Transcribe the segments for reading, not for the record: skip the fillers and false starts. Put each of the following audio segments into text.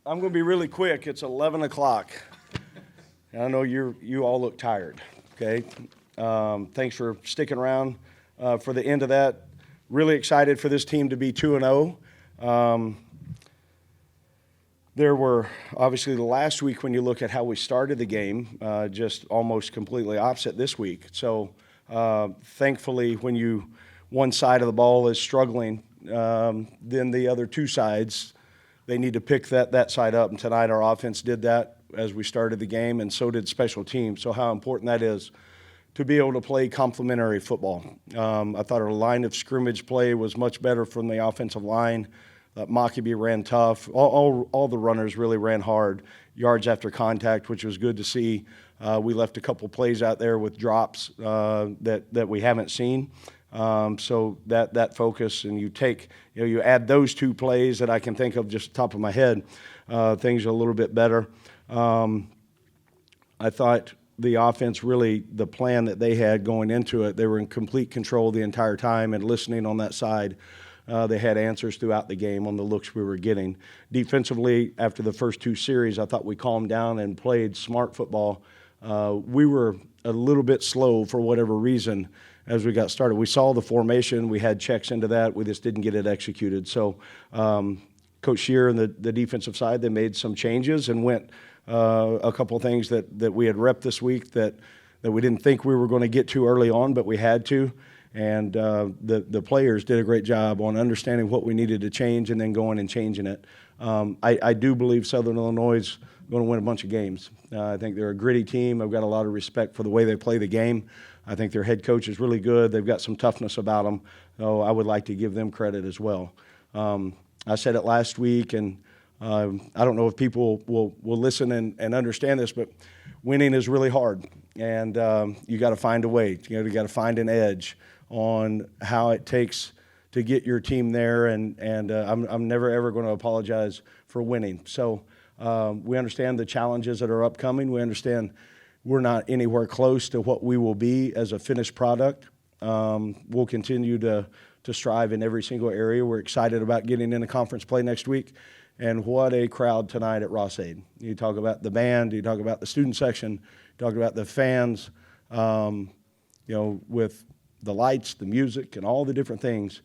I'm going to be really quick. It's 11 o'clock. I know you all look tired, okay? Thanks for sticking around for the end of that. Really excited for this team to be 2-0. There were, obviously, the last week when you look at how we started the game, just almost completely opposite this week. So thankfully, when one side of the ball is struggling, then the other two sides, they need to pick that side up. And tonight our offense did that as we started the game, and so did special teams. So how important that is to be able to play complementary football. I thought our line of scrimmage play was much better from the offensive line. Mockobee ran tough. All the runners really ran hard, yards after contact, which was good to see. We left a couple plays out there with drops that we haven't seen. So that focus, and you add those two plays that I can think of just top of my head, things are a little bit better. I thought the offense really, the plan that they had going into it, they were in complete control the entire time and listening on that side. They had answers throughout the game on the looks we were getting. Defensively, after the first two series, I thought we calmed down and played smart football. We were a little bit slow for whatever reason as we got started. We saw the formation. We had checks into that. We just didn't get it executed. So Coach Shear and the defensive side, they made some changes and went a couple of things that we had repped this week that we didn't think we were going to get to early on, but we had to. And the players did a great job on understanding what we needed to change and then going and changing it. I do believe Southern Illinois is going to win a bunch of games. I think they're a gritty team. I've got a lot of respect for the way they play the game. I think their head coach is really good. They've got some toughness about them. So I would like to give them credit as well. I said it last week, and I don't know if people will listen and understand this, but winning is really hard. And you got to find a way. You got to find an edge on how it takes to get your team there. And I'm never, ever going to apologize for winning. So we understand the challenges that are upcoming. We understand we're not anywhere close to what we will be as a finished product. We'll continue to strive in every single area. We're excited about getting into conference play next week. And what a crowd tonight at Ross-Ade. You talk about the band, you talk about the student section, you talk about the fans, with the lights, the music, and all the different things.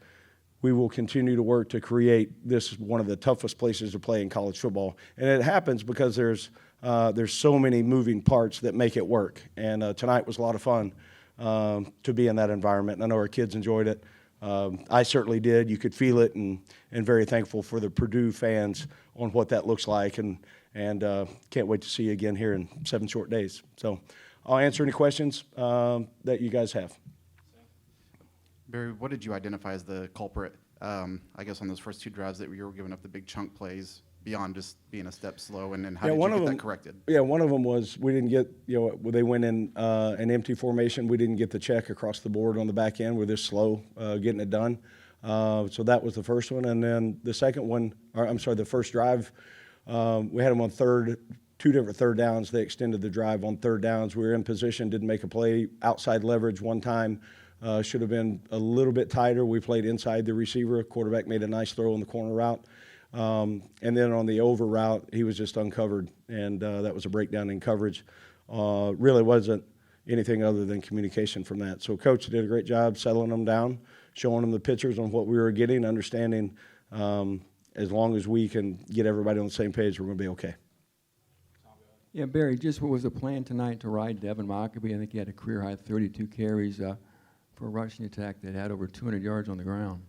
We will continue to work to create this one of the toughest places to play in college football. And it happens because there's so many moving parts that make it work. And tonight was a lot of fun to be in that environment. And I know our kids enjoyed it. I certainly did. You could feel it, and very thankful for the Purdue fans on what that looks like. And can't wait to see you again here in 7 short days. So I'll answer any questions that you guys have. Barry, what did you identify as the culprit, I guess, on those first two drives that you were giving up the big chunk plays beyond just being a step slow, and how did you get that corrected? Yeah, one of them was we didn't get, they went in an empty formation. We didn't get the check across the board on the back end. We're this slow getting it done. So that was the first one. And then the second one, the first drive, we had them on two different third downs. They extended the drive on third downs. We were in position, didn't make a play, outside leverage one time. Should have been a little bit tighter. We played inside the receiver. Quarterback made a nice throw on the corner route. And then on the over route, he was just uncovered, and that was a breakdown in coverage. Really wasn't anything other than communication from that. So Coach did a great job settling them down, showing them the pictures on what we were getting, understanding as long as we can get everybody on the same page, we're going to be okay. Yeah, Barry, just what was the plan tonight to ride Devin Mockobee? I think he had a career-high 32 carries for a rushing attack that had over 200 yards on the ground.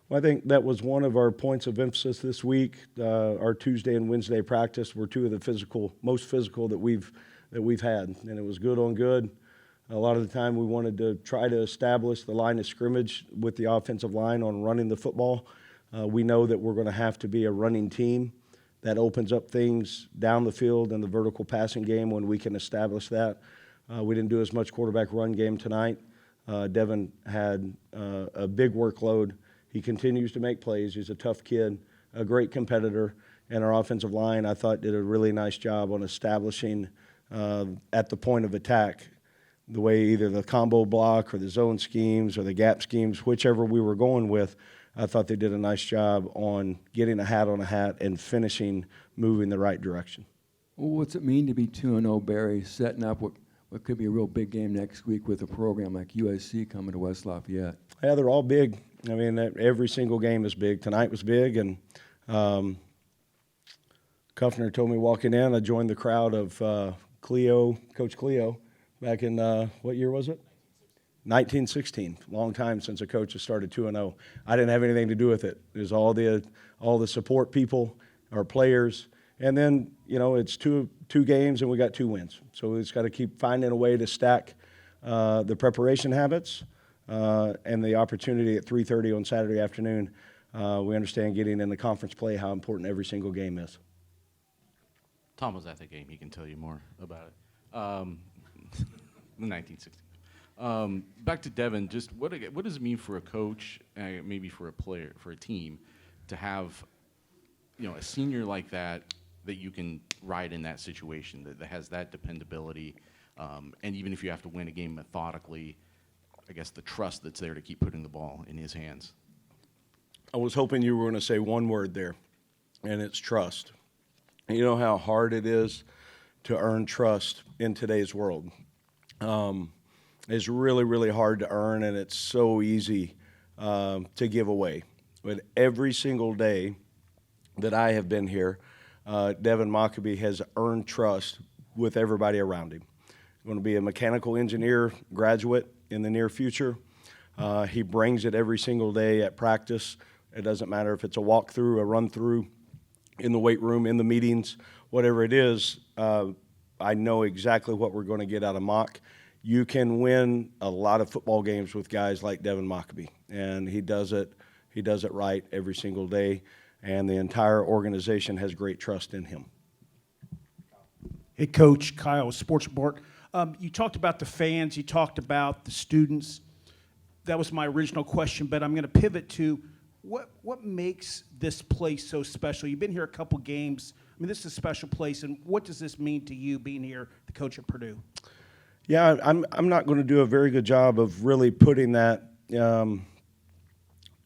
Well, I think that was one of our points of emphasis this week. Our Tuesday and Wednesday practice were two of the most physical that we've had, and it was good on good. A lot of the time we wanted to try to establish the line of scrimmage with the offensive line on running the football. We know that we're going to have to be a running team. That opens up things down the field in the vertical passing game when we can establish that. We didn't do as much quarterback run game tonight. Devin had a big workload. He continues to make plays. He's a tough kid, a great competitor. And our offensive line, I thought, did a really nice job on establishing at the point of attack the way either the combo block or the zone schemes or the gap schemes, whichever we were going with, I thought they did a nice job on getting a hat on a hat and finishing, moving the right direction. Well, what's it mean to be 2-0, Barry, setting up what could be a real big game next week with a program like USC coming to West Lafayette? Yeah, they're all big. I mean, every single game is big. Tonight was big, and Kuffner told me walking in, I joined the crowd of Coach Cleo, back in, what year was it? 1916. Long time since a coach has started 2-0. I didn't have anything to do with it. It was all the support people, our players, and then, it's two games and we got 2 wins. So we just got to keep finding a way to stack the preparation habits and the opportunity at 3:30 on Saturday afternoon. We understand getting in the conference play, how important every single game is. Tom was at the game. He can tell you more about it. The 1960. Back to Devin. Just what does it mean for a coach, maybe for a player, for a team, to have, a senior like that you can ride in that situation, that has that dependability, and even if you have to win a game methodically, I guess the trust that's there to keep putting the ball in his hands. I was hoping you were going to say one word there, and it's trust. And you know how hard it is to earn trust in today's world. It's really, really hard to earn, and it's so easy to give away. But every single day that I have been here, Devin Mockobee has earned trust with everybody around him. Going to be a mechanical engineer graduate in the near future. He brings it every single day at practice. It doesn't matter if it's a walkthrough, a run-through, in the weight room, in the meetings, whatever it is. I know exactly what we're going to get out of Mock. You can win a lot of football games with guys like Devin Mockobee, and he does it right every single day, and the entire organization has great trust in him. Hey, Coach, Kyle, Sports Report. You talked about the fans. You talked about the students. That was my original question, but I'm going to pivot to what makes this place so special? You've been here a couple games. I mean, this is a special place, and what does this mean to you being here, the coach at Purdue? Yeah, I'm not going to do a very good job of really putting that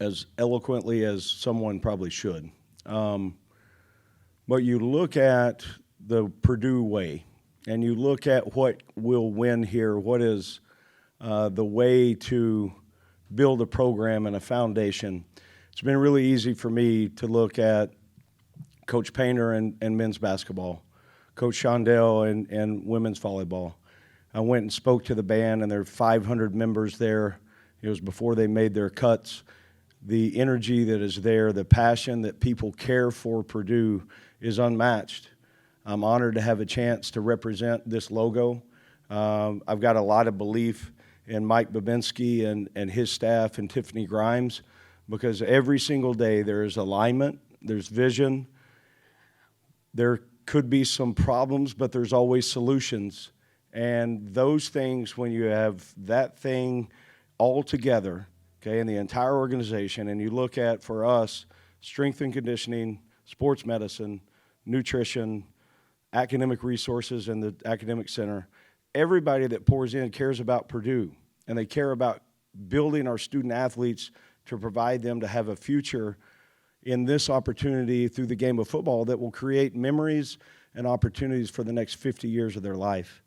as eloquently as someone probably should. But you look at the Purdue way, and you look at what will win here, what is the way to build a program and a foundation. It's been really easy for me to look at Coach Painter and men's basketball, Coach Shondell and women's volleyball. I went and spoke to the band, and there are 500 members there. It was before they made their cuts. The energy that is there, the passion that people care for Purdue is unmatched. I'm honored to have a chance to represent this logo. I've got a lot of belief in Mike Babinski and his staff and Tiffany Grimes, because every single day there is alignment, there's vision. There could be some problems, but there's always solutions. And those things, when you have that thing all together, okay, in the entire organization, and you look at, for us, strength and conditioning, sports medicine, nutrition, academic resources, and the academic center, everybody that pours in cares about Purdue, and they care about building our student athletes to provide them to have a future in this opportunity through the game of football that will create memories and opportunities for the next 50 years of their life.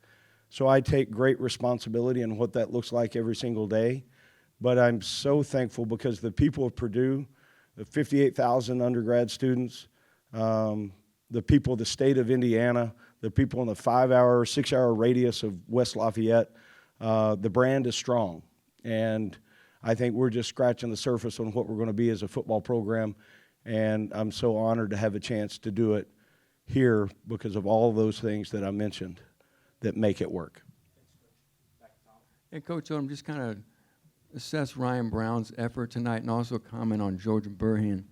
So I take great responsibility in what that looks like every single day, but I'm so thankful because the people of Purdue, the 58,000 undergrad students, the people of the state of Indiana, the people in the 5-hour, 6-hour radius of West Lafayette, the brand is strong. And I think we're just scratching the surface on what we're going to be as a football program, and I'm so honored to have a chance to do it here because of all those things that I mentioned that make it work. Hey, Coach Odom, just kind of assess Ryan Brown's effort tonight and also comment on George Burhan,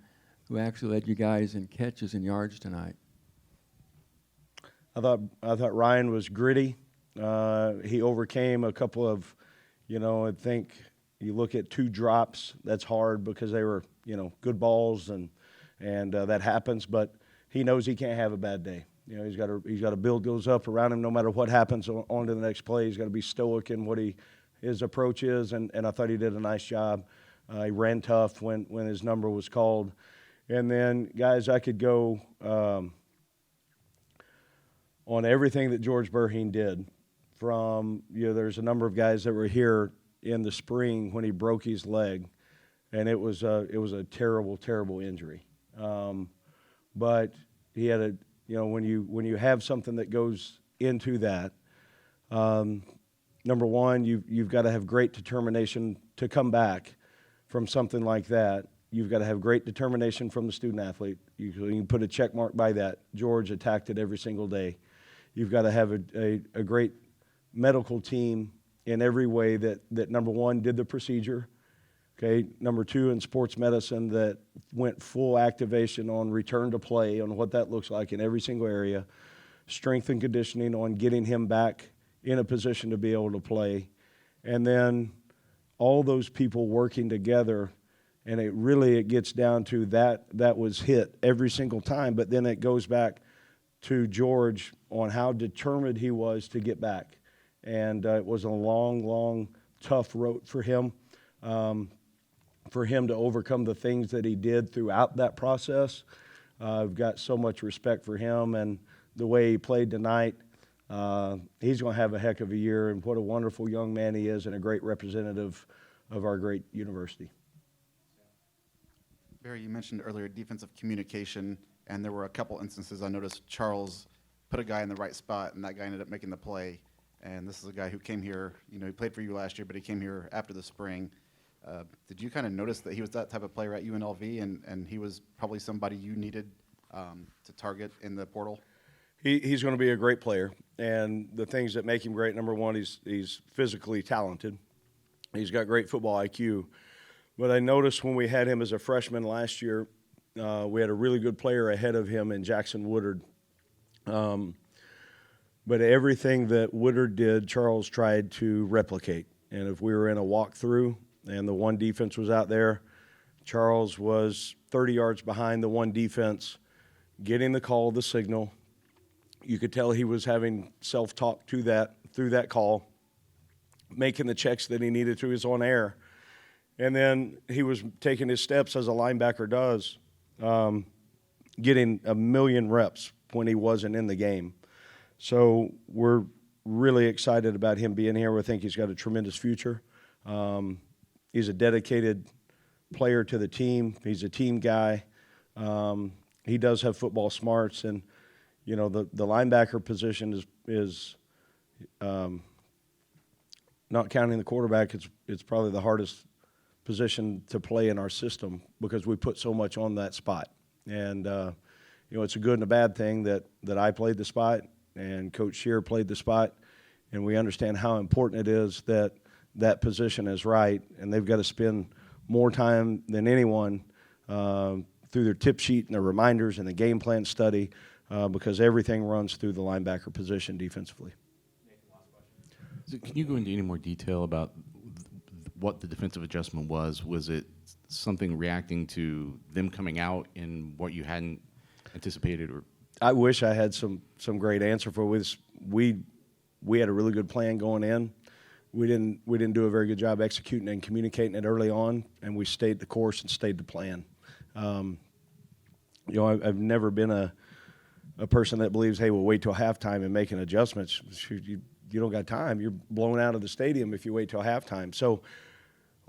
who actually led you guys in catches and yards tonight. I thought Ryan was gritty. He overcame a couple of, I think you look at 2 drops, that's hard because they were, good balls and that happens, but he knows he can't have a bad day. He's got to build goes up around him no matter what happens on to the next play. He's got to be stoic in what his approach is, and I thought he did a nice job. He ran tough when his number was called. And then, guys, I could go on everything that George Burheen did. From, there's a number of guys that were here in the spring when he broke his leg, and it was a terrible, terrible injury. But he had when you have something that goes into that, number one, you've got to have great determination to come back from something like that. You've got to have great determination from the student athlete. You can put a check mark by that. George attacked it every single day. You've got to have a great medical team in every way that number one, did the procedure. Okay, number two, in sports medicine, that went full activation on return to play, on what that looks like in every single area. Strength and conditioning on getting him back in a position to be able to play. And then all those people working together, and it gets down to that was hit every single time, but then it goes back to George on how determined he was to get back. And it was a long, long, tough road for him to overcome the things that he did throughout that process. I've got so much respect for him and the way he played tonight. He's going to have a heck of a year, and what a wonderful young man he is, and a great representative of our great university. Barry, you mentioned earlier defensive communication, and there were a couple instances I noticed Charles put a guy in the right spot, and that guy ended up making the play. And this is a guy who came here, he played for you last year, but he came here after the spring. Did you kind of notice that he was that type of player at UNLV, and he was probably somebody you needed to target in the portal? He's going to be a great player, and the things that make him great, number one, he's physically talented. He's got great football IQ. But I noticed when we had him as a freshman last year, we had a really good player ahead of him in Jackson Woodard. But everything that Woodard did, Charles tried to replicate. And if we were in a walkthrough and the one defense was out there, Charles was 30 yards behind the one defense, getting the call, the signal. You could tell he was having self-talk through that call, making the checks that he needed to his own air. And then he was taking his steps as a linebacker does, getting a million reps when he wasn't in the game. So we're really excited about him being here. We think he's got a tremendous future. He's a dedicated player to the team. He's a team guy. He does have football smarts, and the linebacker position is not counting the quarterback. It's probably the hardest position to play in our system because we put so much on that spot. And it's a good and a bad thing that I played the spot and Coach Shear played the spot, and we understand how important it is that position is right, and they've got to spend more time than anyone through their tip sheet and their reminders and the game plan study because everything runs through the linebacker position defensively. So can you go into any more detail about what the defensive adjustment was? Was it something reacting to them coming out in what you hadn't anticipated? Or I wish I had some great answer for this. We had a really good plan going in. We didn't do a very good job executing and communicating it early on, and we stayed the course and stayed the plan. I've never been a person that believes, hey, we'll wait till halftime and make an adjustment. You don't got time. You're blown out of the stadium if you wait till halftime. So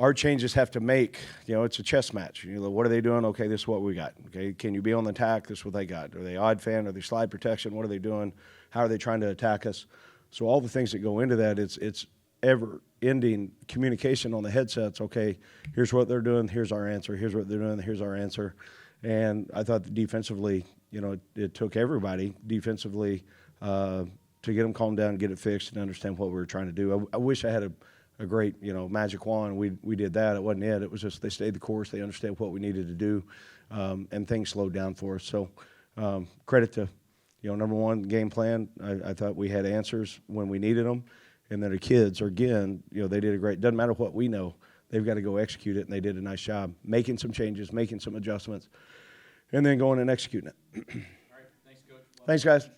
our changes have to make, it's a chess match. What are they doing? Okay, this is what we got. Okay, can you be on the attack? This is what they got. Are they odd fan? Are they slide protection? What are they doing? How are they trying to attack us? So all the things that go into that, it's ever-ending communication on the headsets. Okay, here's what they're doing. Here's our answer. Here's what they're doing. Here's our answer. And I thought that defensively, it took everybody defensively to get them calmed down, get it fixed, and understand what we were trying to do. I wish I had a great, magic wand. We did that. It wasn't it. It was just they stayed the course. They understand what we needed to do, and things slowed down for us. So credit to, number one, game plan. I thought we had answers when we needed them. And then the kids, again, they did a great, doesn't matter what we know. They've got to go execute it, and they did a nice job making some changes, making some adjustments, and then going and executing it. All right, thanks, Coach. Thanks, guys.